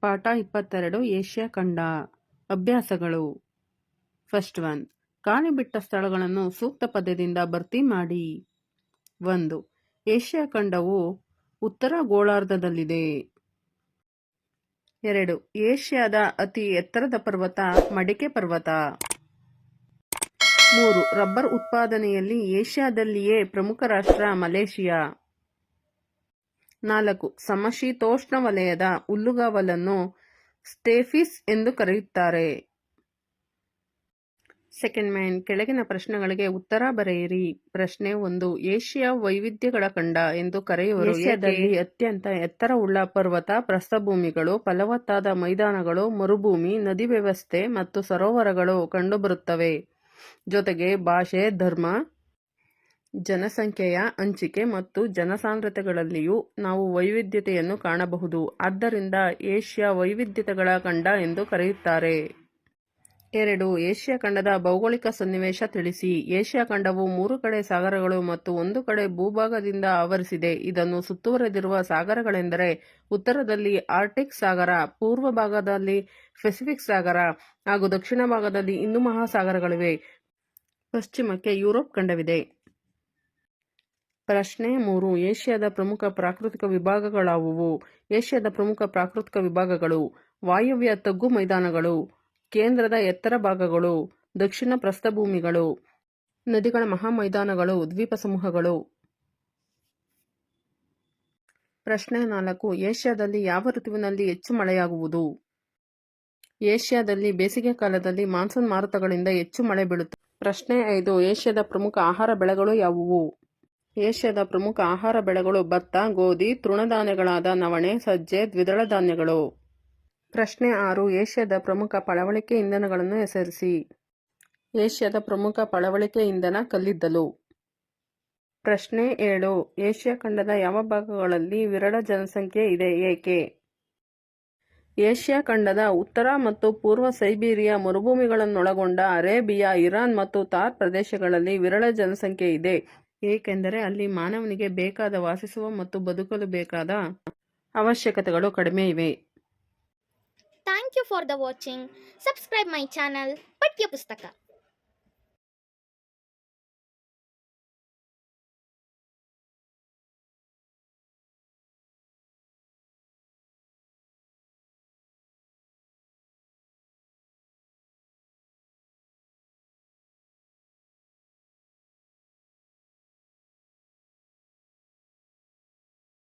ಪಾಠ 22 ಏಷ್ಯಾ ಖಂಡ. ಅಭ್ಯಾಸಗಳು. First one. ಖಾಲಿ ಬಿಟ್ಟ ಸ್ಥಳಗಳನ್ನು ಸೂಕ್ತ ಪದ್ಯದಿಂದ ಭರ್ತಿ ಮಾಡಿ. 1. ಏಷ್ಯಾ ಖಂಡವು ಉತ್ತರ ಗೋಳಾರ್ಧದಲ್ಲಿದೆ. 2. ಏಷ್ಯಾದ ಅತಿ ಎತ್ತರದ ಪರ್ವತ ಮಡಿಕೆ ಪರ್ವತ. 3. ರಬ್ಬರ್ ಉತ್ಪಾದನೆಯಲ್ಲಿ ಏಷ್ಯಾದಲ್ಲಿಯೇ ಪ್ರಮುಖ ರಾಷ್ಟ್ರ ಮಲೇಷಿಯಾ. 4. ಸಮಶೀತೋಷ್ಣ ವಲಯದ ಹುಲ್ಲುಗಾವಲನ್ನು ಸ್ಟೆಪಿಸ್ ಎಂದು ಕರೆಯುತ್ತಾರೆ. Second main. ಕೆಳಗಿನ ಪ್ರಶ್ನೆಗಳಿಗೆ ಉತ್ತರ ಬರೆಯಿರಿ. ಪ್ರಶ್ನೆ 1. ಏಷ್ಯಾ ವೈವಿಧ್ಯಗಳ ಖಂಡ ಎಂದು ಕರೆಯುವರು. ಏಷ್ಯಾದಲ್ಲಿ ಅತ್ಯಂತ ಎತ್ತರವುಳ್ಳ ಪರ್ವತ, ಪ್ರಸ್ಥಭೂಮಿಗಳು, ಫಲವತ್ತಾದ ಮೈದಾನಗಳು, ಮರುಭೂಮಿ, ನದಿ ವ್ಯವಸ್ಥೆ ಮತ್ತು ಸರೋವರಗಳು ಕಂಡುಬರುತ್ತವೆ. ಜೊತೆಗೆ ಭಾಷೆ, ಧರ್ಮ, ಜನಸಂಖ್ಯೆಯ ಹಂಚಿಕೆ ಮತ್ತು ಜನಸಾಂದ್ರತೆಗಳಲ್ಲಿಯೂ ನಾವು ವೈವಿಧ್ಯತೆಯನ್ನು ಕಾಣಬಹುದು. ಆದ್ದರಿಂದ ಏಷ್ಯಾ ವೈವಿಧ್ಯತೆಗಳ ಖಂಡ ಎಂದು ಕರೆಯುತ್ತಾರೆ. 2. ಏಷ್ಯಾ ಖಂಡದ ಭೌಗೋಳಿಕ ಸನ್ನಿವೇಶ ತಿಳಿಸಿ. ಏಷ್ಯಾ ಖಂಡವು 3 ಕಡೆ ಸಾಗರಗಳು ಮತ್ತು 1 ಕಡೆ ಭೂಭಾಗದಿಂದ ಆವರಿಸಿದೆ. ಇದನ್ನು ಸುತ್ತುವರೆದಿರುವ ಸಾಗರಗಳೆಂದರೆ ಉತ್ತರದಲ್ಲಿ ಆರ್ಕ್ಟಿಕ್ ಸಾಗರ, ಪೂರ್ವ ಭಾಗದಲ್ಲಿ ಪೆಸಿಫಿಕ್ ಸಾಗರ ಹಾಗೂ ದಕ್ಷಿಣ ಭಾಗದಲ್ಲಿ ಹಿಂದೂ ಮಹಾಸಾಗರಗಳಿವೆ. ಪಶ್ಚಿಮಕ್ಕೆ ಯುರೋಪ್ ಖಂಡವಿದೆ. ಪ್ರಶ್ನೆ 3. ಏಷ್ಯಾದ ಪ್ರಮುಖ ಪ್ರಾಕೃತಿಕ ವಿಭಾಗಗಳಾವುವು? ಏಷ್ಯಾದ ಪ್ರಮುಖ ಪ್ರಾಕೃತಿಕ ವಿಭಾಗಗಳು: ವಾಯವ್ಯ ತಗ್ಗು ಮೈದಾನಗಳು, ಕೇಂದ್ರದ ಎತ್ತರ ಭಾಗಗಳು, ದಕ್ಷಿಣ ಪ್ರಸ್ಥಭೂಮಿಗಳು, ನದಿಗಳ ಮಹಾಮೈದಾನಗಳು, ದ್ವೀಪ ಸಮೂಹಗಳು. ಪ್ರಶ್ನೆ 4. ಏಷ್ಯಾದಲ್ಲಿ ಯಾವ ಋತುವಿನಲ್ಲಿ ಹೆಚ್ಚು ಮಳೆಯಾಗುವುದು? ಏಷ್ಯಾದಲ್ಲಿ ಬೇಸಿಗೆ ಕಾಲದಲ್ಲಿ ಮಾನ್ಸೂನ್ ಮಾರುತಗಳಿಂದ ಹೆಚ್ಚು ಮಳೆ ಬೀಳುತ್ತದೆ. ಪ್ರಶ್ನೆ 5. ಏಷ್ಯಾದ ಪ್ರಮುಖ ಆಹಾರ ಬೆಳೆಗಳು ಯಾವುವು? ಏಷ್ಯಾದ ಪ್ರಮುಖ ಆಹಾರ ಬೆಳೆಗಳು ಭತ್ತ, ಗೋಧಿ, ತೃಣಧಾನ್ಯಗಳಾದ ನವಣೆ, ಸಜ್ಜೆ, ದ್ವಿದಳ ಧಾನ್ಯಗಳು. ಪ್ರಶ್ನೆ 6. ಏಷ್ಯಾದ ಪ್ರಮುಖ ಪಳವಳಿಕೆ ಇಂಧನಗಳನ್ನು ಹೆಸರಿಸಿ. ಏಷ್ಯಾದ ಪ್ರಮುಖ ಪಳವಳಿಕೆ ಇಂಧನ ಕಲ್ಲಿದ್ದಲು. ಪ್ರಶ್ನೆ 7. ಏಷ್ಯಾ ಖಂಡದ ಯಾವ ಭಾಗಗಳಲ್ಲಿ ವಿರಳ ಜನಸಂಖ್ಯೆ ಇದೆ, ಏಕೆ? ಏಷ್ಯಾ ಖಂಡದ ಉತ್ತರ ಮತ್ತು ಪೂರ್ವ ಸೈಬೀರಿಯಾ ಮರುಭೂಮಿಗಳನ್ನೊಳಗೊಂಡ ಅರೇಬಿಯಾ, ಇರಾನ್ ಮತ್ತು ಥಾರ್ ಪ್ರದೇಶಗಳಲ್ಲಿ ವಿರಳ ಜನಸಂಖ್ಯೆ ಇದೆ, ಏಕೆಂದರೆ ಅಲ್ಲಿ ಮಾನವನಿಗೆ ಬೇಕಾದ ವಾಸಿಸುವ ಮತ್ತು ಬದುಕಲು ಬೇಕಾದ ಅವಶ್ಯಕತೆಗಳು ಕಡಿಮೆ ಇವೆ. Thank you for the watching. Subscribe my channel ಪಠ್ಯ ಪುಸ್ತಕ.